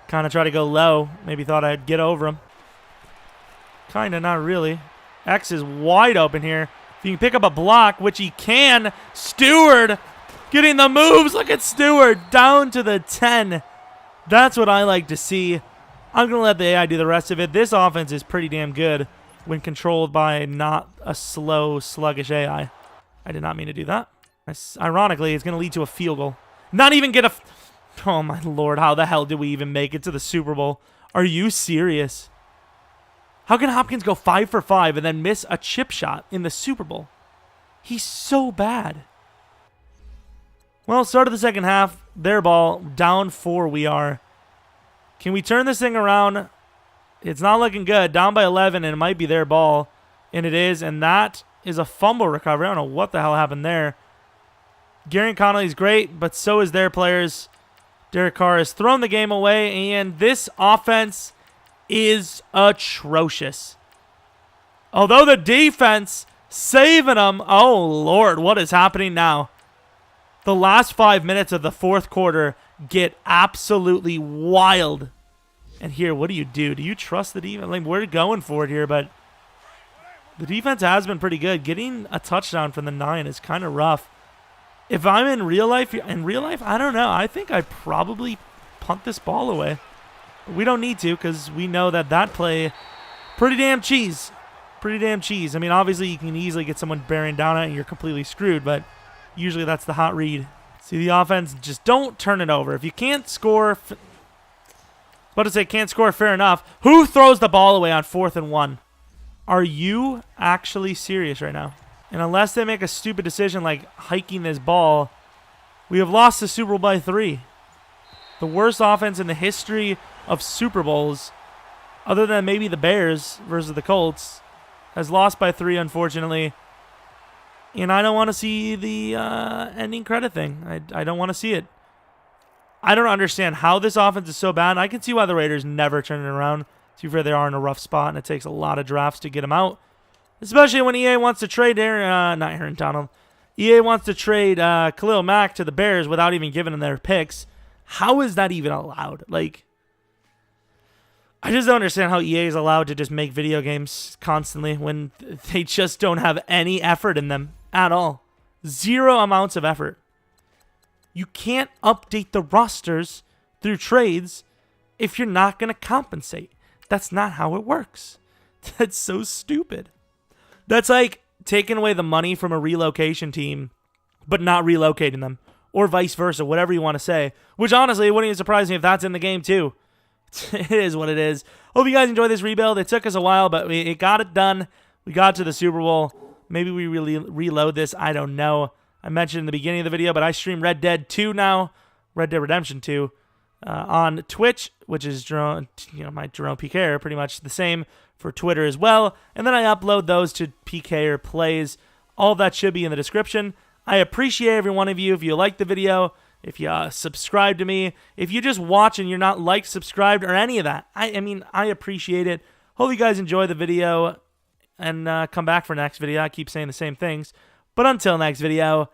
Kind of tried to go low. Maybe thought I'd get over him. Kind of, not really. X is wide open here. If you can pick up a block, which he can. Stewart getting the moves. Look at Stewart down to the 10. That's what I like to see. I'm going to let the AI do the rest of it. This offense is pretty damn good when controlled by not a slow, sluggish AI. I did not mean to do that. Ironically, it's going to lead to a field goal. Not even get a... Oh, my Lord. How the hell did we even make it to the Super Bowl? Are you serious? How can Hopkins go 5 for 5 and then miss a chip shot in the Super Bowl? He's so bad. Well, start of the second half. Their ball. Down 4 we are. Can we turn this thing around? It's not looking good. Down by 11, and it might be their ball. And it is, and that is a fumble recovery. I don't know what the hell happened there. Gary Connolly's great, but so is their players. Derek Carr has thrown the game away, and this offense is atrocious. Although the defense saving them, oh, Lord, what is happening now? The last 5 minutes of the fourth quarter get absolutely wild. And here, what do you do? Do you trust the defense? Like, we're going for it here, but the defense has been pretty good. Getting a touchdown from the 9 is kind of rough. If I'm in real life, I don't know. I think I probably punt this ball away. But we don't need to because we know that play, pretty damn cheese. Pretty damn cheese. I mean, obviously, you can easily get someone bearing down on it and you're completely screwed, but usually that's the hot read. See, the offense, just don't turn it over. If you can't score, can't score, fair enough. Who throws the ball away on 4th and 1? Are you actually serious right now? And unless they make a stupid decision like hiking this ball, we have lost the Super Bowl by 3. The worst offense in the history of Super Bowls, other than maybe the Bears versus the Colts, has lost by 3, unfortunately. And I don't want to see the ending credit thing. I don't want to see it. I don't understand how this offense is so bad. I can see why the Raiders never turn it around. To be fair, they are in a rough spot, and it takes a lot of drafts to get them out. Especially when EA wants to trade not Aaron Donald. EA wants to trade Khalil Mack to the Bears without even giving them their picks. How is that even allowed? Like, I just don't understand how EA is allowed to just make video games constantly when they just don't have any effort in them at all. 0 amounts of effort. You can't update the rosters through trades if you're not going to compensate. That's not how it works. That's so stupid. That's like taking away the money from a relocation team, but not relocating them. Or vice versa, whatever you want to say. Which honestly, it wouldn't even surprise me if that's in the game too. It is what it is. Hope you guys enjoyed this rebuild. It took us a while, but it got it done. We got to the Super Bowl. Maybe we really reload this. I don't know. I mentioned in the beginning of the video, but I stream Red Dead 2 now. Red Dead Redemption 2. On Twitch, which is my Jeromepkr, pretty much the same for Twitter as well. And then I upload those to PK Plays. All of that should be in the description. I appreciate every one of you. If you like the video, if you subscribe to me, if you just watch and you're not liked, subscribed, or any of that, I appreciate it. Hope you guys enjoy the video and come back for next video. I keep saying the same things. But until next video,